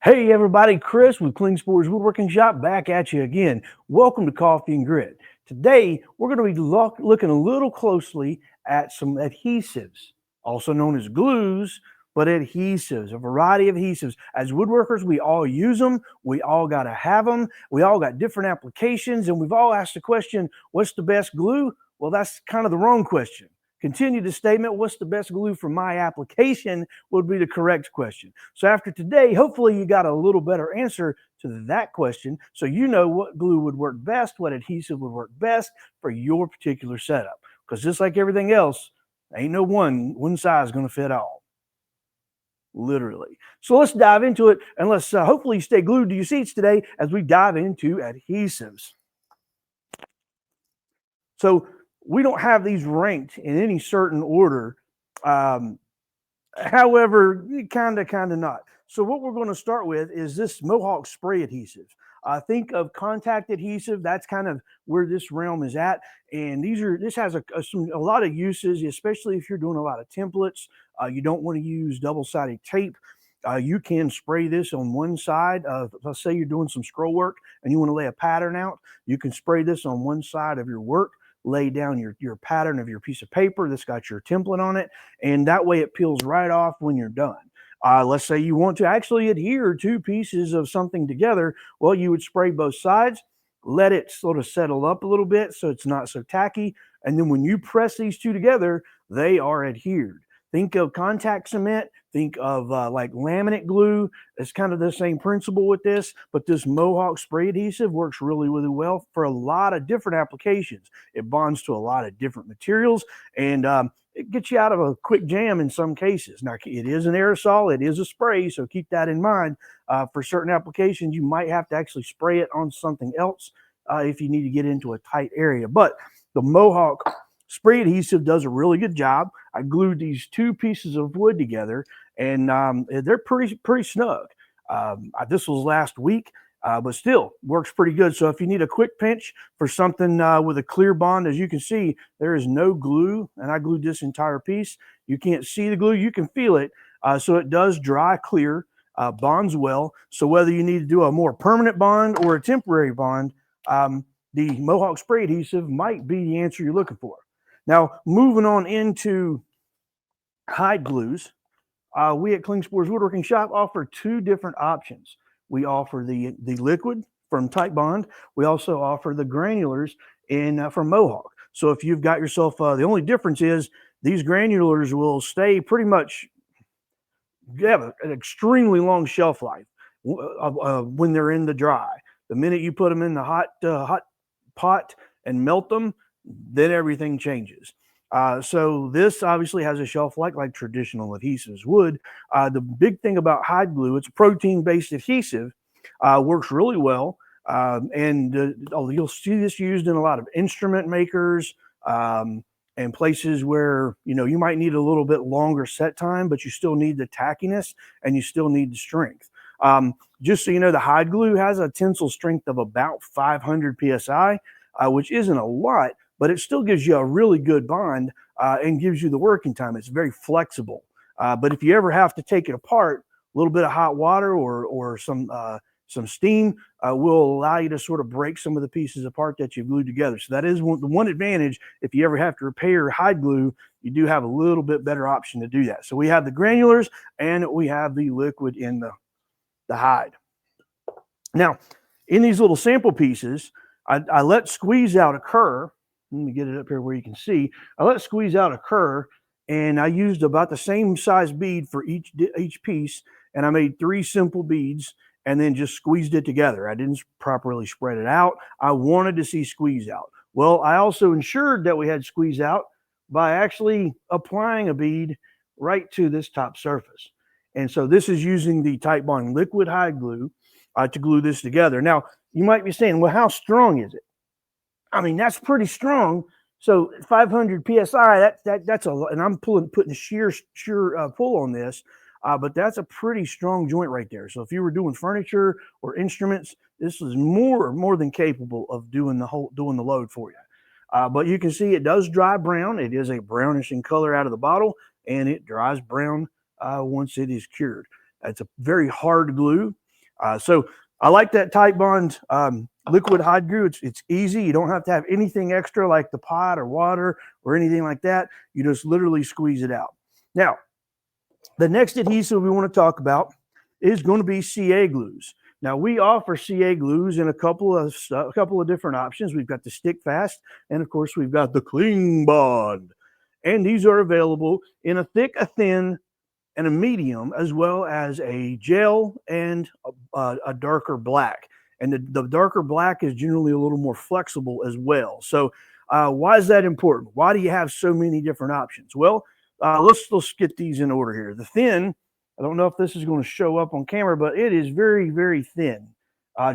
Hey everybody, Chris with Klingspor's Woodworking Shop back at you again. Welcome to Coffee and Grit. Today we're going to be looking a little closely at some adhesives, also known as glues, but adhesives, a variety of adhesives. As woodworkers, we all use them. We all got to have them. We all got different applications, and we've all asked the question, what's the best glue? Well, that's kind of the wrong question. Continue the statement, what's the best glue for my application would be the correct question. So after today, hopefully you got a little better answer to that question, so you know what glue would work best, what adhesive would work best for your particular setup. Because just like everything else, ain't no one size going to fit all. Literally. So let's dive into it, and let's hopefully stay glued to your seats today as we dive into adhesives. So we don't have these ranked in any certain order. However, kind of not. So what we're going to start with is this Mohawk spray adhesive. Think of contact adhesive. That's kind of where this realm is at. And this has a lot of uses, especially if you're doing a lot of templates. You don't want to use double-sided tape. You can spray this on one side. Let's say you're doing some scroll work and you want to lay a pattern out. You can spray this on one side of your work, lay down your pattern of your piece of paper that's got your template on it, and that way it peels right off when you're done. Let's say you want to actually adhere two pieces of something together. Well, you would spray both sides, let it sort of settle up a little bit so it's not so tacky, and then when you press these two together, they are adhered. Think of contact cement, think of like laminate glue. It's kind of the same principle with this, but this Mohawk spray adhesive works really, really well for a lot of different applications. It bonds to a lot of different materials, and it gets you out of a quick jam in some cases. Now, it is an aerosol, it is a spray, so keep that in mind. For certain applications, you might have to actually spray it on something else if you need to get into a tight area. But the Mohawk spray adhesive does a really good job. I glued these two pieces of wood together, and they're pretty snug. This was last week, but still works pretty good. So if you need a quick pinch for something with a clear bond, as you can see, there is no glue, and I glued this entire piece. You can't see the glue, you can feel it. So it does dry clear, bonds well. So whether you need to do a more permanent bond or a temporary bond, the Mohawk spray adhesive might be the answer you're looking for. Now, moving on into hide glues, we at Klingspor's Woodworking Shop offer two different options. We offer the liquid from Titebond. We also offer the granulars from Mohawk. So if you've got yourself, the only difference is these granulars will stay pretty much, have an extremely long shelf life when they're in the dry. The minute you put them in the hot pot and melt them, then everything changes. So this obviously has a shelf life like traditional adhesives would. The big thing about hide glue, it's a protein-based adhesive, works really well. You'll see this used in a lot of instrument makers and places where, you might need a little bit longer set time, but you still need the tackiness and you still need the strength. Just so you know, the hide glue has a tensile strength of about 500 PSI, which isn't a lot, but it still gives you a really good bond and gives you the working time. It's very flexible. But if you ever have to take it apart, a little bit of hot water or some steam will allow you to sort of break some of the pieces apart that you've glued together. So that is the one advantage. If you ever have to repair hide glue, you do have a little bit better option to do that. So we have the granulars and we have the liquid in the hide. Now, in these little sample pieces, I let squeeze out occur. Let me get it up here where you can see. I let squeeze out occur, and I used about the same size bead for each piece, and I made 3 simple beads and then just squeezed it together. I didn't properly spread it out. I wanted to see squeeze out. Well, I also ensured that we had squeeze out by actually applying a bead right to this top surface. And so this is using the Titebond liquid hide glue to glue this together. Now, you might be saying, well, how strong is it? I mean, that's pretty strong. So 500 PSI, that's a lot. And I'm putting a sheer pull on this, but that's a pretty strong joint right there. So if you were doing furniture or instruments, this is more than capable of doing the load for you. But you can see it does dry brown. It is a brownish in color out of the bottle, and it dries brown once it is cured. It's a very hard glue. So I like that Titebond liquid hide glue. It's easy. You don't have to have anything extra like the pot or water or anything like that. You just literally squeeze it out. Now, the next adhesive we want to talk about is going to be CA glues. Now, we offer CA glues in a couple of different options. We've got the stick fast, and of course, we've got the Klingbond. And these are available in a thick, a thin, and a medium, as well as a gel and a darker black. And the darker black is generally a little more flexible as well. So why is that important? Why do you have so many different options? Well, let's get these in order here. The thin, I don't know if this is going to show up on camera, but it is very, very thin,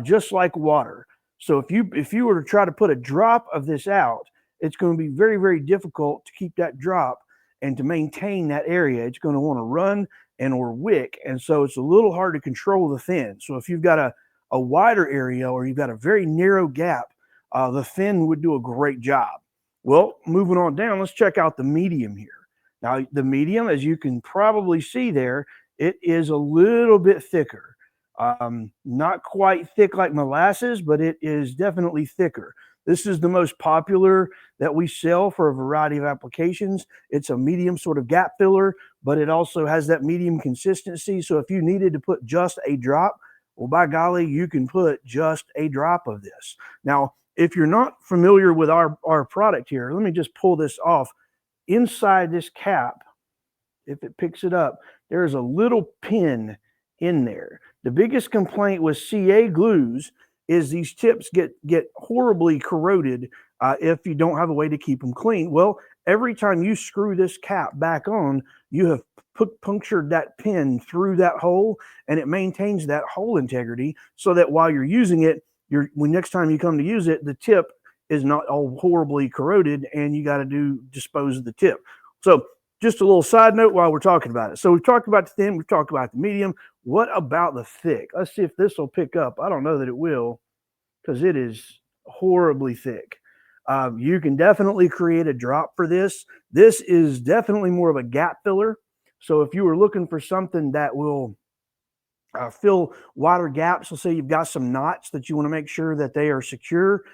just like water. So if you were to try to put a drop of this out, it's going to be very, very difficult to keep that drop and to maintain that area. It's going to want to run and or wick, and so it's a little hard to control the thin. So if you've got a wider area or you've got a very narrow gap, the thin would do a great job. Well, moving on down, let's check out the medium here. Now, the medium, as you can probably see there, it is a little bit thicker. Not quite thick like molasses, but it is definitely thicker. This is the most popular that we sell for a variety of applications. It's a medium sort of gap filler, but it also has that medium consistency. So if you needed to put just a drop, well, by golly, you can put just a drop of this. Now, if you're not familiar with our product here, let me just pull this off. Inside this cap, if it picks it up, there's a little pin in there. The biggest complaint with CA glues is these tips get horribly corroded if you don't have a way to keep them clean. Well, every time you screw this cap back on, you have punctured that pin through that hole, and it maintains that hole integrity so that while you're using it, when next time you come to use it, the tip is not all horribly corroded, and you got to dispose of the tip. So just a little side note while we're talking about it. So we've talked about the thin, we've talked about the medium. What about the thick? Let's see if this will pick up. I don't know that it will, because it is horribly thick. You can definitely create a drop for this. This is definitely more of a gap filler. So if you were looking for something that will fill wider gaps, let's say you've got some knots that you want to make sure that they are secure,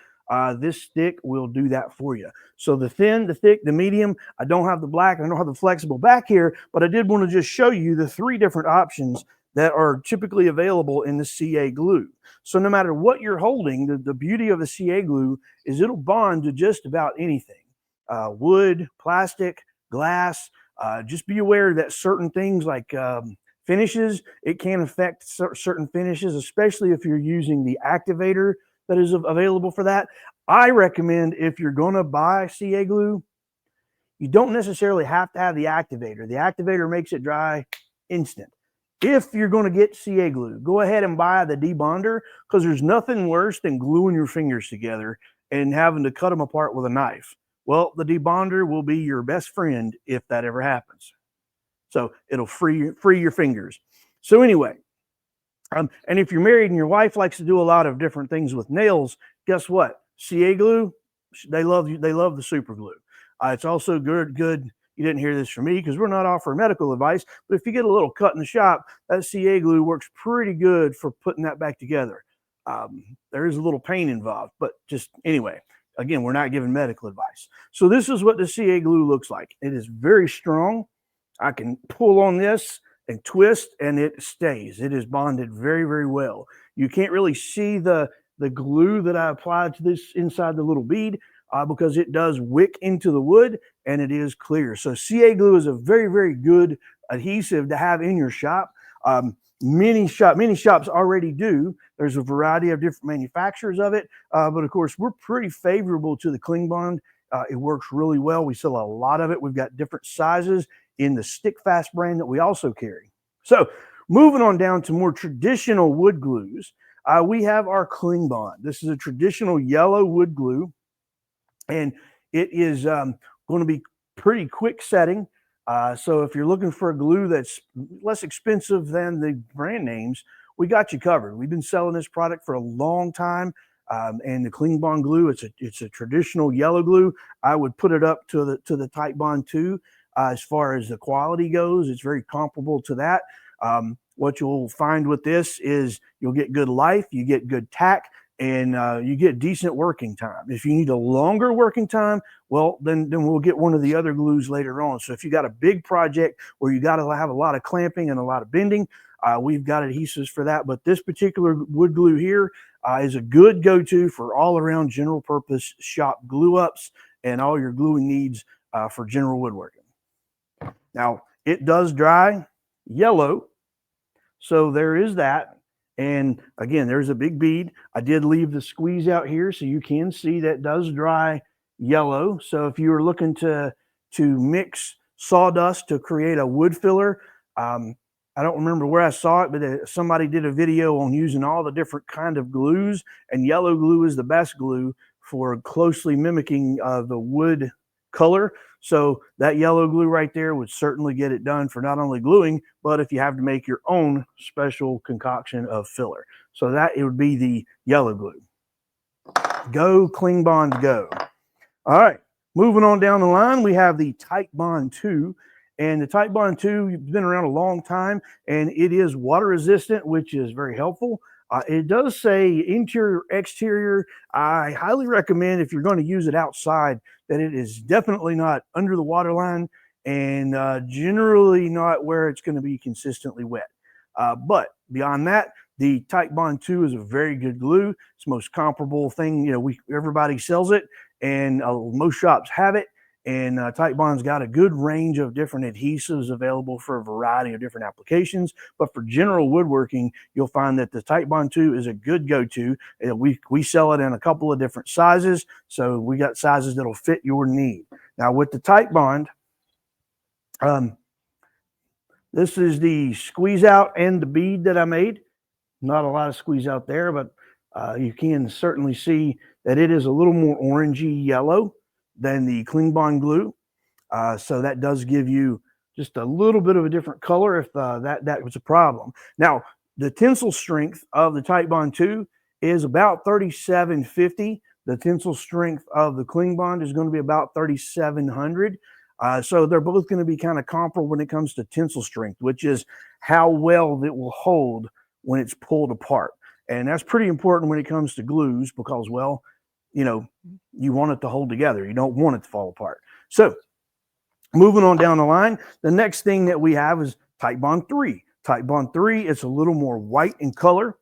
this stick will do that for you. So the thin, the thick, the medium. I don't have the black, I don't have the flexible back here, but I did want to just show you the three different options that are typically available in the CA glue. So no matter what you're holding, the beauty of the CA glue is it'll bond to just about anything. Wood, plastic, glass. Just be aware that certain things like finishes, it can affect certain finishes, especially if you're using the activator that is available for that. I recommend, if you're going to buy CA glue, you don't necessarily have to have the activator. The activator makes it dry instant. If you're going to get CA glue, go ahead and buy the debonder, because there's nothing worse than gluing your fingers together and having to cut them apart with a knife. Well, the debonder will be your best friend if that ever happens. So it'll free your fingers. So anyway, and if you're married and your wife likes to do a lot of different things with nails, guess what? CA glue, they love the super glue. It's also good. You didn't hear this from me because we're not offering medical advice, but if you get a little cut in the shop, that CA glue works pretty good for putting that back together. There is a little pain involved, but just anyway, again, we're not giving medical advice. So this is what the CA glue looks like. It is very strong. I can pull on this and twist, and it stays. It is bonded very, very well. You can't really see the glue that I applied to this inside the little bead because it does wick into the wood, and it is clear. So CA glue is a very, very good adhesive to have in your shop. Many shops already do. There's a variety of different manufacturers of it, but of course, we're pretty favorable to the Klingbond. It works really well. We sell a lot of it. We've got different sizes in the stick fast brand that we also carry. So moving on down to more traditional wood glues, we have our Klingbond. This is a traditional yellow wood glue, and it is going to be pretty quick setting. So if you're looking for a glue that's less expensive than the brand names, we got you covered. We've been selling this product for a long time. And the Klingbond glue, it's a traditional yellow glue. I would put it up to the Titebond II as far as the quality goes. It's very comparable to that. what you'll find with this is you'll get good life, you get good tack, and you get decent working time. If you need a longer working time, well, then we'll get one of the other glues later on. So if you got a big project where you got to have a lot of clamping and a lot of bending, we've got adhesives for that. But this particular wood glue here is a good go-to for all around general purpose shop glue ups and all your gluing needs for general woodworking. Now, it does dry yellow, so there is that. And again, there's a big bead. I did leave the squeeze out here so you can see that does dry yellow. So if you were looking to mix sawdust to create a wood filler, I don't remember where I saw it, but somebody did a video on using all the different kind of glues, and yellow glue is the best glue for closely mimicking the wood color. So that yellow glue right there would certainly get it done for not only gluing, but if you have to make your own special concoction of filler. So that it would be the yellow glue. Go Klingbond, go. All right, moving on down the line, we have the Titebond II. And the Titebond II has been around a long time, and it is water resistant, which is very helpful. It does say interior, exterior. I highly recommend if you're going to use it outside that it is definitely not under the water line and generally not where it's going to be consistently wet. But beyond that, the Titebond II is a very good glue. It's the most comparable thing. You know, everybody sells it, and most shops have it. And Titebond's got a good range of different adhesives available for a variety of different applications. But for general woodworking, you'll find that the Titebond II is a good go-to. We sell it in a couple of different sizes, so we got sizes that'll fit your need. Now with the Titebond, this is the squeeze out and the bead that I made. Not a lot of squeeze out there, but you can certainly see that it is a little more orangey yellow than the Klingbond glue. So that does give you just a little bit of a different color if that was a problem. Now, the tensile strength of the Titebond II is about 3750. The tensile strength of the Klingbond is going to be about 3700. So they're both going to be kind of comparable when it comes to tensile strength, which is how well it will hold when it's pulled apart. And that's pretty important when it comes to glues because, well, you know, you want it to hold together. You don't want it to fall apart. So moving on down the line, the next thing that we have is Titebond III. Titebond III, it's a little more white in color,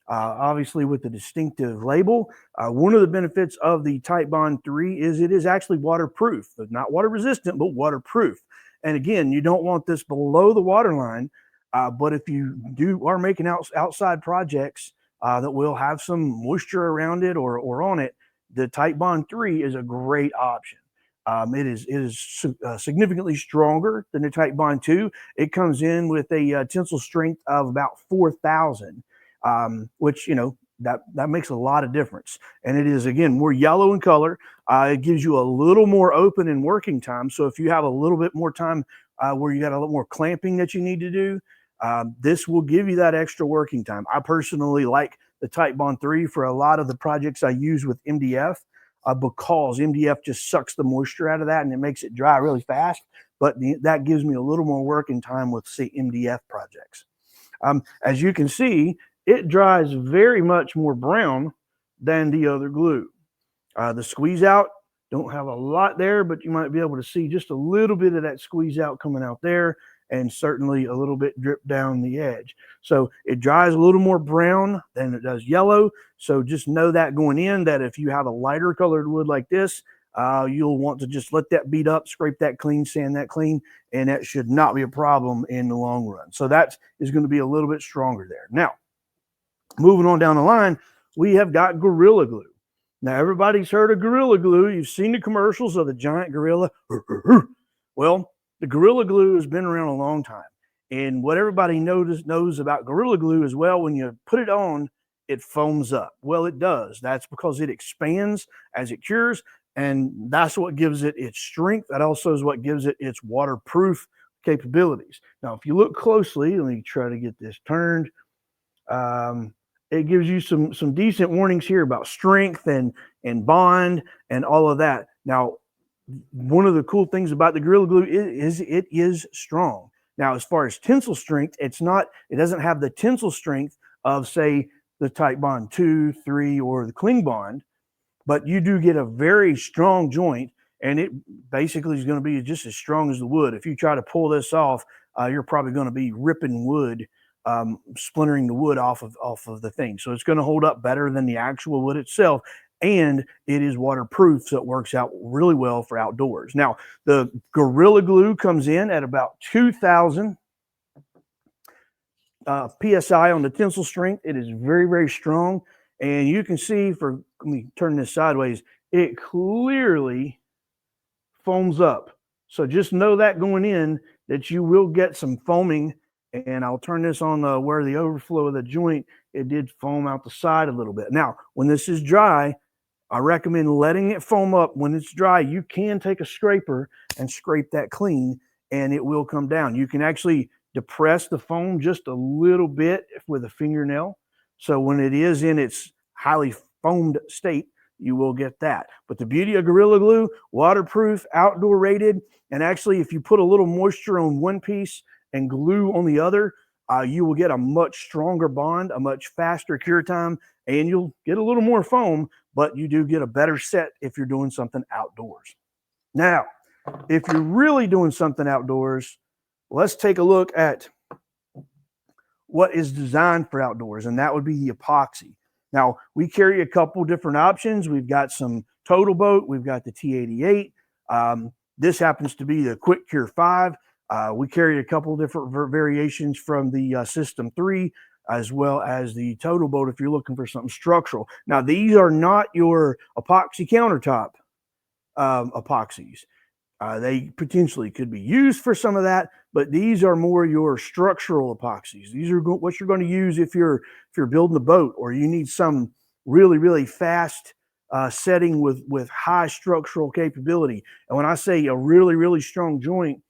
obviously with the distinctive label. One of the benefits of the Titebond III is it is actually waterproof. Not water resistant, but waterproof. And again, you don't want this below the water line, but if you are making outside projects that will have some moisture around it or on it, the Titebond III is a great option. It is significantly stronger than the Titebond II. It comes in with a tensile strength of about 4,000, which, you know, that makes a lot of difference. And it is, again, more yellow in color. It gives you a little more open and working time. So if you have a little bit more time where you got a little more clamping that you need to do, this will give you that extra working time. I personally like the Titebond III for a lot of the projects I use with MDF because MDF just sucks the moisture out of that and it makes it dry really fast. But that gives me a little more working time with, say, MDF projects. As you can see, it dries very much more brown than the other glue. The squeeze out, don't have a lot there, but you might be able to see just a little bit of that squeeze out coming out there, and certainly a little bit drip down the edge. So it dries a little more brown than it does yellow. So just know that going in, that if you have a lighter colored wood like this, you'll want to just let that beat up, scrape that clean, sand that clean, and that should not be a problem in the long run. So that is going to be a little bit stronger there. Now, moving on down the line, we have got Gorilla Glue. Now, everybody's heard of Gorilla Glue. You've seen the commercials of the giant gorilla. Well, the Gorilla Glue has been around a long time. And what everybody knows about Gorilla Glue is, well, when you put it on, it foams up. Well, it does. That's because it expands as it cures, and that's what gives it its strength. That also is what gives it its waterproof capabilities. Now, if you look closely, let me try to get this turned. It gives you some decent warnings here about strength and bond and all of that. Now, one of the cool things about the Gorilla Glue is it is strong. Now, as far as tensile strength, it doesn't have the tensile strength of, say, the Titebond II, III, or the Klingbond, but you do get a very strong joint, and it basically is going to be just as strong as the wood. If you try to pull this off, you're probably going to be ripping wood, splintering the wood off of the thing. So it's going to hold up better than the actual wood itself, and it is waterproof, so it works out really well for outdoors. Now, the Gorilla Glue comes in at about 2,000 PSI on the tensile strength. It is very, very strong. And you can see, let me turn this sideways, it clearly foams up. So just know that going in, that you will get some foaming. And I'll turn this on where the overflow of the joint, it did foam out the side a little bit. Now, when this is dry, I recommend letting it foam up. When it's dry, you can take a scraper and scrape that clean, and it will come down. You can actually depress the foam just a little bit with a fingernail. So when it is in its highly foamed state, you will get that. But the beauty of Gorilla Glue, waterproof, outdoor rated, and actually if you put a little moisture on one piece and glue on the other, you will get a much stronger bond, a much faster cure time, and you'll get a little more foam, but you do get a better set if you're doing something outdoors. Now, if you're really doing something outdoors, let's take a look at what is designed for outdoors, and that would be the epoxy. Now, we carry a couple different options. We've got some Total Boat. We've got the T88. This happens to be the Quick Cure 5. We carry a couple different variations from the System 3, as well as the Total Boat if you're looking for something structural. Now, these are not your epoxy countertop epoxies. They potentially could be used for some of that, but these are more your structural epoxies. These are what you're going to use if you're building a boat, or you need some really, really fast setting with high structural capability. And when I say a really, really strong joint,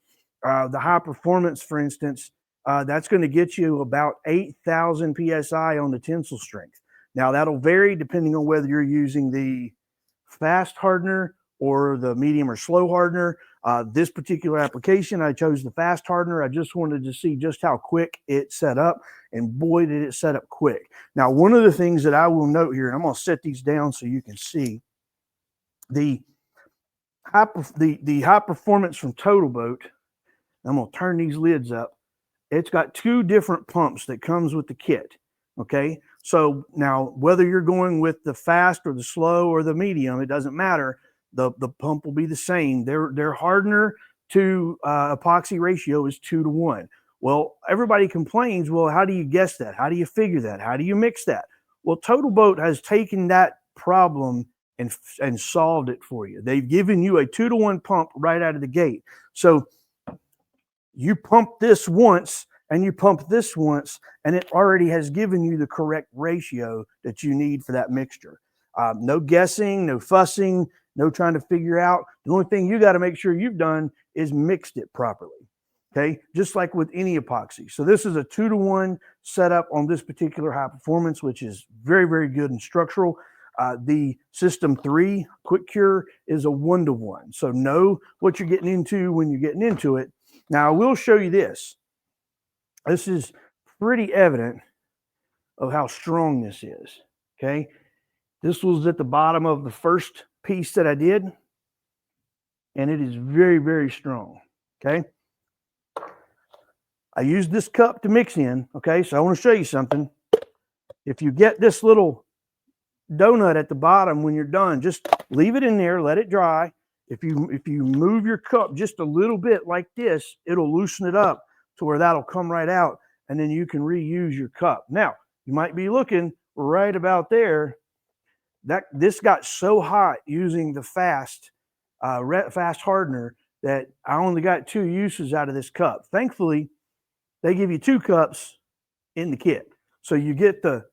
the high performance, for instance, that's going to get you about 8,000 PSI on the tensile strength. Now, that'll vary depending on whether you're using the fast hardener or the medium or slow hardener. This particular application, I chose the fast hardener. I just wanted to see just how quick it set up, and boy, did it set up quick. Now, one of the things that I will note here, and I'm going to set these down so you can see, the high performance from Total Boat. I'm going to turn these lids up. It's got two different pumps that comes with the kit. Okay, so now whether you're going with the fast or the slow or the medium, it doesn't matter. The pump will be the same. Their hardener to epoxy ratio is 2 to 1. Well, everybody complains, well, how do you guess that? How do you figure that? How do you mix that? Well, Total Boat has taken that problem and solved it for you. They've given you a 2 to 1 pump right out of the gate. So you pump this once and you pump this once, and it already has given you the correct ratio that you need for that mixture. No guessing, no fussing, no trying to figure out. The only thing you got to make sure you've done is mixed it properly. Okay, just like with any epoxy. So this is a 2 to 1 setup on this particular high performance, which is very, very good and structural. The System 3 Quick Cure is a 1 to 1. So know what you're getting into when you're getting into it. Now, I will show you this. This is pretty evident of how strong this is. Okay, this was at the bottom of the first piece that I did, and it is very, very strong. Okay, I used this cup to mix in. Okay, so I want to show you something. If you get this little donut at the bottom when you're done, just leave it in there, let it dry. If you move your cup just a little bit like this, it'll loosen it up to where that'll come right out, and then you can reuse your cup. Now, you might be looking right about there. This got so hot using the fast hardener that I only got 2 uses out of this cup. Thankfully, they give you 2 cups in the kit. So you get the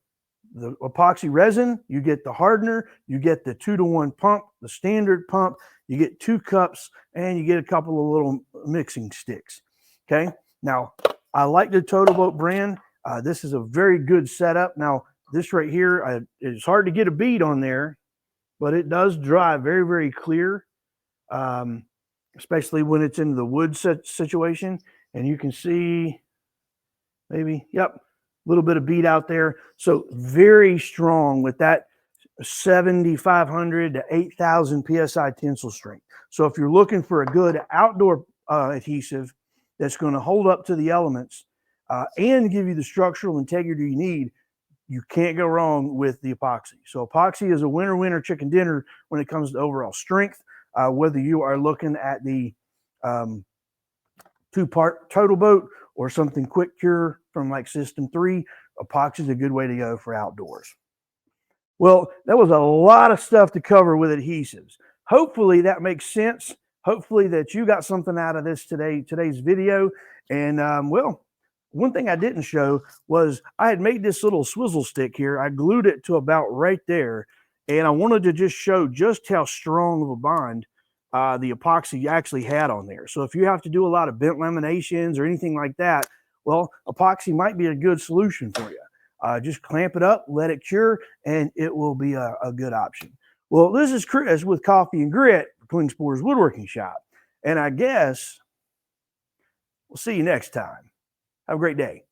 epoxy resin, you get the hardener, you get the 2 to 1 pump, the standard pump, you get 2 cups, and you get a couple of little mixing sticks. Okay, now I like the Total Boat brand. This is a very good setup. Now, this right here, it's hard to get a bead on there, but it does dry very, very clear, especially when it's in the wood situation. And you can see maybe, yep, a little bit of bead out there. So very strong with that 7,500 to 8,000 PSI tensile strength. So if you're looking for a good outdoor adhesive that's going to hold up to the elements and give you the structural integrity you need, you can't go wrong with the epoxy. So epoxy is a winner chicken dinner when it comes to overall strength. Whether you are looking at the two-part total boat or something quick cure from like System 3, epoxy is a good way to go for outdoors. Well, that was a lot of stuff to cover with adhesives. Hopefully that makes sense. Hopefully that you got something out of this today's video. And well, one thing I didn't show was I had made this little swizzle stick here. I glued it to about right there. And I wanted to just show just how strong of a bond the epoxy actually had on there. So if you have to do a lot of bent laminations or anything like that, well, epoxy might be a good solution for you. Just clamp it up, let it cure, and it will be a good option. Well, this is Chris with Coffee and Grit for Klingspor's Woodworking Shop. And I guess we'll see you next time. Have a great day.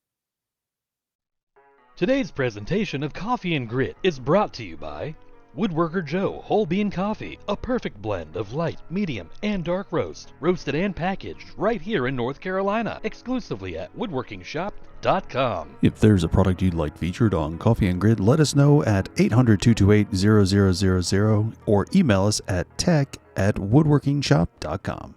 Today's presentation of Coffee and Grit is brought to you by Woodworker Joe Whole Bean Coffee, a perfect blend of light, medium, and dark roast, roasted and packaged right here in North Carolina, exclusively at woodworkingshop.com. If there's a product you'd like featured on Coffee and Grit, let us know at 800-228-0000 or email us at tech@woodworkingshop.com.